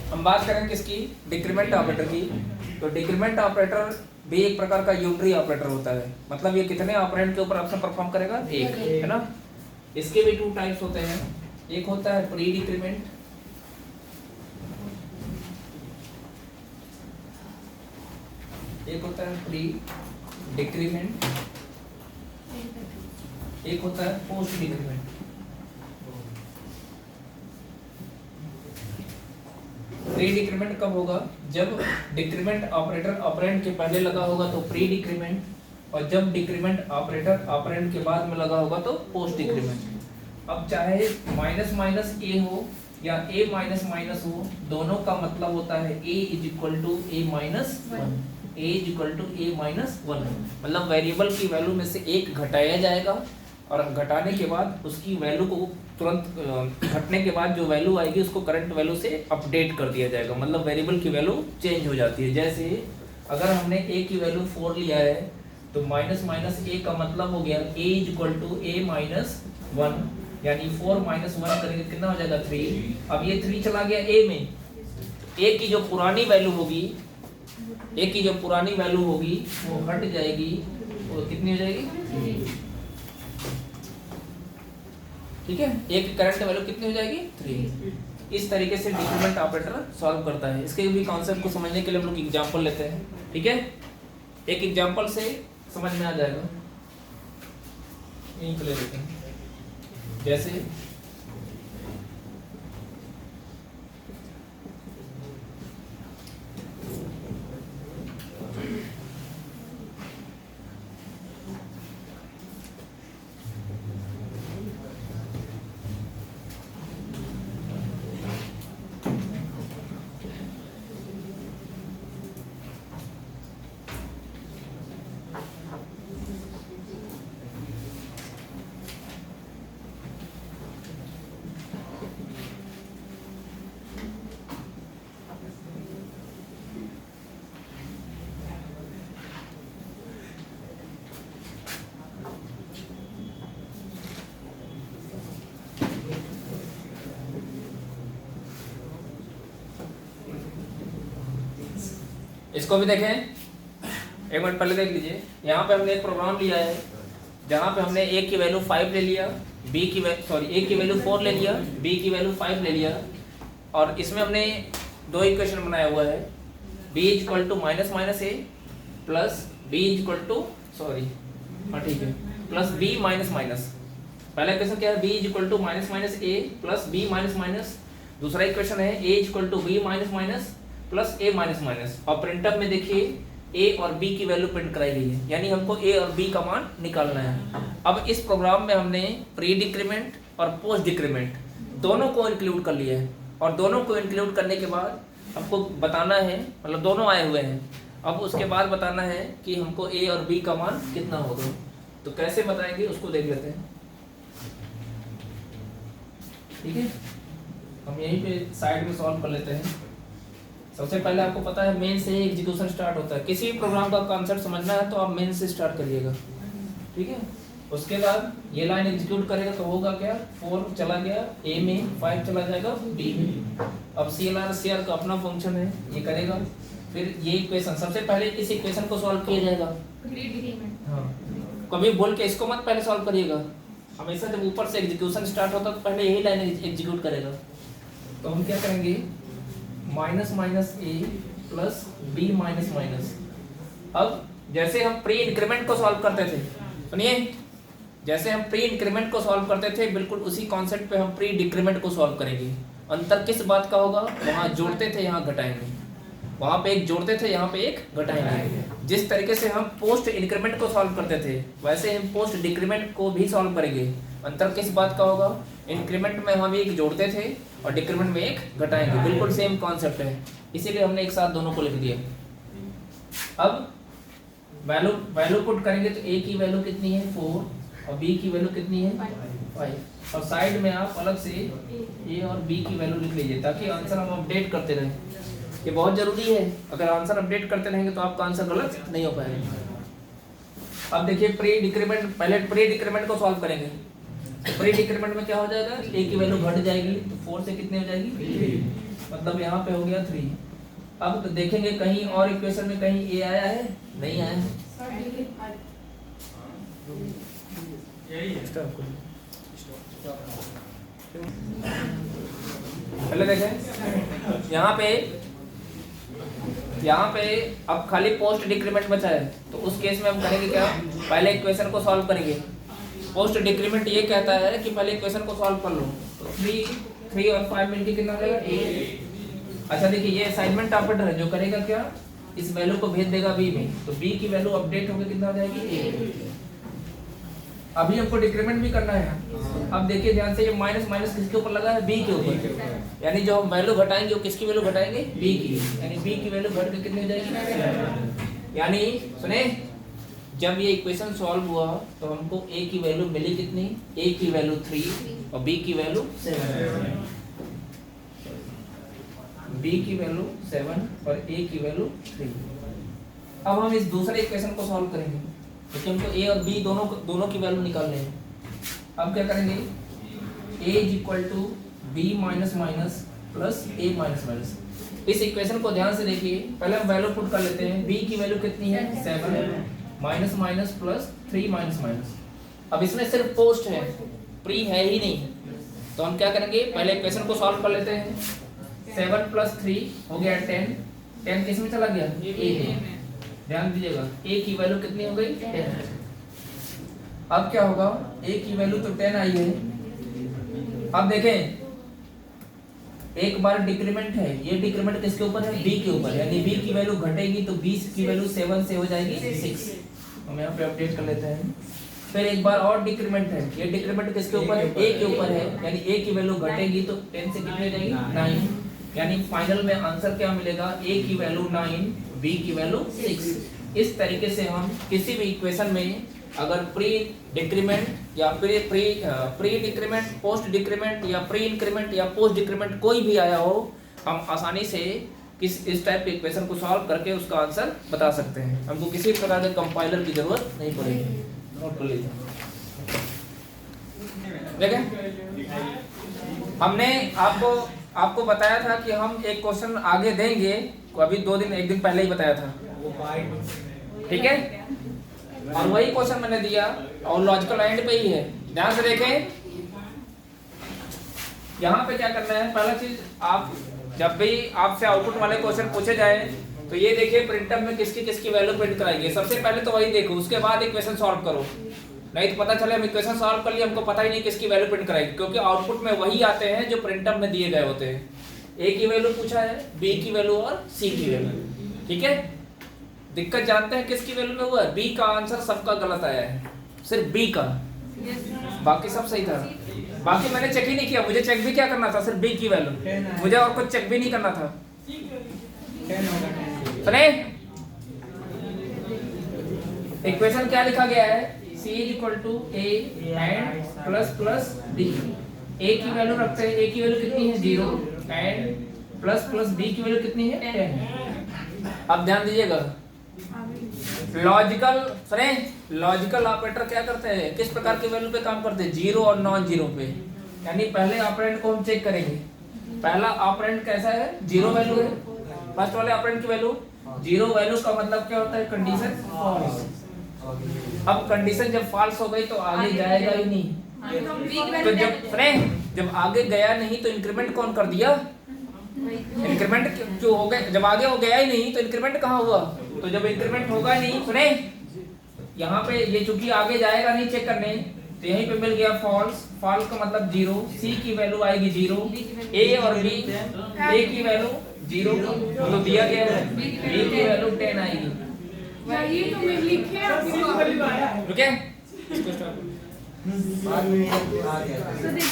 हम बात करें किसकी, डिक्रीमेंट ऑपरेटर की। तो डिक्रीमेंट ऑपरेटर भी एक प्रकार का यूनरी ऑपरेटर होता है, मतलब ये कितने ऑपरेंड के ऊपर ऑप्शन परफॉर्म करेगा, एक, है ना। इसके भी टू टाइप्स होते हैं, एक होता है प्री डिक्रीमेंट, एक होता है प्री डिक्रीमेंट, एक होता है पोस्ट डिक्रीमेंट। प्री डिक्रीमेंट कब होगा, जब डिक्रीमेंट ऑपरेटर ऑपरेंड के पहले लगा होगा तो प्री डिक्रीमेंट, और जब डिक्रीमेंट ऑपरेटर ऑपरेंड के बाद में लगा होगा तो पोस्ट डिक्रीमेंट। अब चाहे माइनस माइनस ए हो या ए माइनस माइनस हो, दोनों का मतलब होता है A is equal to A minus one, A is equal to A minus one. मतलब वेरिएबल की वैल्यू में से एक घटाया जाएगा और घटाने के बाद उसकी वैल्यू को तुरंत घटने के बाद जो वैल्यू आएगी उसको करंट वैल्यू से अपडेट कर दिया जाएगा, मतलब वेरिएबल की वैल्यू चेंज हो जाती है। जैसे अगर हमने a की वैल्यू 4 लिया है तो माइनस माइनस a का मतलब हो गया a is equal to a minus one, यानी 4 माइनस वन करेंगे कितना हो जाएगा 3। अब ये 3 चला गया a में, a की जो पुरानी वैल्यू होगी, a की जो पुरानी वैल्यू होगी वो हट जाएगी, वो कितनी हो जाएगी, ठीक है। एक करंट वैल्यू कितनी हो जाएगी 3। इस तरीके से डिक्रीमेंट ऑपरेटर सॉल्व करता है। इसके भी कॉन्सेप्ट को समझने के लिए हम लोग एग्जांपल लेते हैं, ठीक है। एक एग्जांपल से समझ में आ जाएगा, यहीं पे ले लेते हैं। जैसे इसको भी देखें, एक मिनट पहले देख लीजिए। यहाँ पे हमने एक प्रोग्राम लिया है जहाँ पे हमने a की वैल्यू 5 ले लिया, b की a की वैल्यू 4 ले लिया, b की वैल्यू 5 ले लिया, और इसमें हमने दो इक्वेशन बनाया हुआ है, b is equal to minus minus A plus b is equal to ठीक है प्लस b माइनस माइनस। पहला इक्वेशन क्या है, b is equal to minus minus A plus b minus minus. दूसरा इक्वेशन है a is equal to b minus minus plus a minus minus. और प्रिंटअप में देखिए a और b की वैल्यू प्रिंट कराई गई है, यानी हमको a और b का मान निकालना है। अब इस प्रोग्राम में हमने प्री डिक्रीमेंट और पोस्ट डिक्रीमेंट दोनों को इंक्लूड कर लिया है, और दोनों को इंक्लूड करने के बाद हमको बताना है, मतलब दोनों आए हुए हैं, अब उसके बाद बताना है कि हमको a और b का मान कितना होगा। तो कैसे बताएंगे उसको देख लेते हैं, ठीक है। हम यहीं पे साइड में सॉल्व कर लेते हैं। सबसे पहले आपको पता है मेन से एग्जीक्यूशन स्टार्ट होता है। किसी भी प्रोग्राम का कॉन्सेप्ट समझना है तो आप मेन से स्टार्ट करिएगा, ठीक है। उसके बाद ये लाइन एग्जीक्यूट करेगा तो होगा क्या, 4 चला गया a में, 5 चला जाएगा b में। अब CLR का अपना फंक्शन है, ये करेगा। फिर ये इक्वेशन, सबसे पहले इस इक्वेशन को सॉल्व किया जाएगा। हाँ, कभी बोल के इसको मत पहले सॉल्व करिएगा, हमेशा जब ऊपर से एग्जीक्यूशन स्टार्ट होता है तो पहले यही लाइन एग्जीक्यूट करेगा। तो हम क्या करेंगे, minus minus A plus B minus minus. अब जैसे हम प्री इंक्रीमेंट को सॉल्व करते थे, सुनिए, जैसे हम प्री इंक्रीमेंट को सॉल्व करते थे बिल्कुल उसी कॉन्सेप्ट पे हम प्री डिक्रीमेंट को सॉल्व करेंगे। अंतर किस बात का होगा, वहाँ जोड़ते थे यहाँ घटाएंगे, वहाँ पे एक जोड़ते थे यहाँ पे एक घटाएंगे। जिस तरीके से हम पोस्ट इंक्रीमेंट को सॉल्व करते थे वैसे हम पोस्ट डिक्रीमेंट को भी सॉल्व करेंगे। अंतर किस बात का होगा, इंक्रीमेंट में हम एक जोड़ते थे और डिक्रीमेंट में एक घटाएंगे, बिल्कुल सेम कॉन्सेप्ट है, इसीलिए हमने एक साथ दोनों को लिख दिया। अब वैल्यू पुट करेंगे तो a की वैल्यू कितनी है 4 और b की वैल्यू कितनी है 5, और साइड में आप अलग से a और b की वैल्यू लिख लीजिए ताकि आंसर हम अपडेट करते रहें। ये बहुत जरूरी है, अगर आंसर अपडेट करते रहेंगे तो आपका आंसर गलत नहीं हो पाएगा। अब देखिए प्री डिक्रीमेंट, पहले प्री डिक्रीमेंट को सॉल्व करेंगे। प्री डिक्रीमेंट में क्या हो जाएगा, a की वैल्यू घट जाएगी तो 4 से कितनी हो जाएगी मतलब यहाँ पे हो गया 3। अब तो देखेंगे कहीं और इक्वेशन में कहीं ए आया है, नहीं आया है। पहले देखें यहाँ पे अब खाली पोस्ट डिक्रीमेंट बचा है, तो उस केस में हम करेंगे क्या, पहले इक्वेशन को सॉल्व करेंगे। पोस्ट डिक्रीमेंट ये कहता है कि पहले इक्वेशन को सॉल्व कर लो, तो 3 और 5 मिलके कितना हो जाएगा 8। अच्छा देखिए ये असाइनमेंट ऑपरेटर है जो करेगा क्या, इस वैल्यू को भेज देगा बी में, तो बी की वैल्यू अपडेट होकर कितना हो जाएगी 8। अभी हमको डिक्रीमेंट भी करना है। अब देखिए ध्यान से, ये माइनस माइनस किसके ऊपर लगा है, बी के ऊपर, यानी जो हम वैल्यू घटाएंगे वो किसकी वैल्यू घटाएंगे, बी की, यानी बी की वैल्यू घट के कितनी हो जाएगी, यानी सुने जब ये इक्वेशन सॉल्व हुआ तो हमको ए की वैल्यू मिली कितनी, ए की वैल्यू 3 और बी की वैल्यू 7, बी की वैल्यू 7 और ए की वैल्यू 3। अब हम इस दूसरे इक्वेशन को सॉल्व करेंगे क्योंकि हमको ए और बी दोनों की वैल्यू निकालनी है। अब क्या करेंगे, a is equal to B minus minus plus A minus minus. इस इक्वेशन को ध्यान से देखिए, पहले हम वैल्यू पुट कर लेते हैं। b की वैल्यू कितनी है 7 minus minus plus 3 minus minus. अब इसमें सिर्फ पोस्ट है, प्री है ही नहीं, तो हम क्या करेंगे, पहले इक्वेशन को सॉल्व कर लेते हैं। 7 प्लस 3 हो गया 10, 10 किस में चला गया, a में। ध्यान दीजिएगा a की वैल्यू कितनी हो गई 10। अब क्या होगा, a की वैल्यू तो 10 आई है। अब देखें एक बार डिक्रीमेंट है, ये डिक्रीमेंट किसके ऊपर है, b के ऊपर, यानी b की वैल्यू घटेगी तो b की वैल्यू 7 से हो जाएगी 6। हम यहाँ पे अपडेट कर लेते हैं। फिर एक बार और डिक्रीमेंट है, ये डिक्रीमेंट किसके ऊपर है, a के ऊपर है, यानी a की वैल्यू घटेगी तो 10 से कितनी हो जाएगी 9, यानी फाइनल में आंसर क्या मिलेगा, a की वैल्यू 9, b की वैल्यू 6। इस तरीके से हम किसी भी इक्वेशन में अगर प्री डिक्रीमेंट या प्री डिक्रीमेंट, पोस्ट डिक्रीमेंट या प्री इंक्रीमेंट या पोस्ट डिक्रीमेंट कोई भी आया हो, हम आसानी से इस टाइप के इक्वेशन को सॉल्व करके उसका आंसर बता सकते हैं। हमको किसी प्रकार के कंपाइलर की जरूरत नहीं पड़ेगी। नोट कर लीजिए। देखें हमने आपको बताया था कि हम एक क्वेश्चन आगे देंगे, अभी 1 दिन पहले ही बताया था, ठीक है, और वही क्वेश्चन मैंने दिया और लॉजिकल एंड पे ही है। ध्यान से देखें, यहाँ पे क्या करना है, पहला चीज आप जब भी आपसे आउटपुट वाले क्वेश्चन पूछे जाए तो ये देखिए प्रिंटर में किसकी किसकी वैल्यू प्रिंट कराएंगे। सबसे पहले तो वही देखो, उसके बाद इक्वेशन सॉल्व करो, नहीं तो पता चले हम इक्वेशन सॉल्व कर लिए, हमको पता ही नहीं किसकी वैल्यू प्रिंट कराएगी, क्योंकि आउटपुट में वही आते हैं जो प्रिंटर में दिए गए होते हैं। ए की वैल्यू पूछा है, बी की वैल्यू और सी की वैल्यू, ठीक है। दिक्कत जानते हैं किसकी वैल्यू में हुआ है, बी का आंसर सबका गलत आया है, सिर्फ बी का, बाकी सब सही था। बाकी मैंने चेक ही नहीं किया, मुझे चेक भी क्या करना था, सिर्फ बी की वैल्यू, मुझे और कुछ चेक भी नहीं करना था। सुने इक्वेशन क्या लिखा गया है, c is equal to a and plus plus b। a की वैल्यू रखते हैं, a की वैल्यू कितनी है 0 एंड प्लस प्लस b की वैल्यू कितनी है 10। अब ध्यान दीजिएगा, लॉजिकल ऑपरेटर क्या करते हैं, किस प्रकार की वैल्यू पे काम करते हैं, 0 और नॉन जीरो पे। यानी पहले ऑपरेंड को हम चेक करेंगे, पहला ऑपरेंड कैसा है, 0 वैल्यू है, फर्स्ट वाले ऑपरेंड की वैल्यू 0 वैल्यू का मतलब क्या होता है, कंडीशन फॉल्स। अब कंडीशन जब फॉल्स हो गई तो आगे जाएगा ही नहीं, तो जब आगे गया नहीं तो इंक्रीमेंट कौन कर दिया, इंक्रीमेंट जो हो गया, जब आगे हो गया ही नहीं तो इंक्रीमेंट कहाँ हुआ, तो जब इंक्रीमेंट होगा नहीं, सुने यहाँ पे ये चूंकि आगे जाएगा नहीं चेक करने, तो यहीं पे मिल गया फॉल्स, फॉल्स का मतलब 0, सी की वैल्यू आएगी 0, ए और बी, ए की वैल्यू 0 तो दिया गया है, बी की वैल्यू 10 आएगी। ये तो मैं लिखे रुके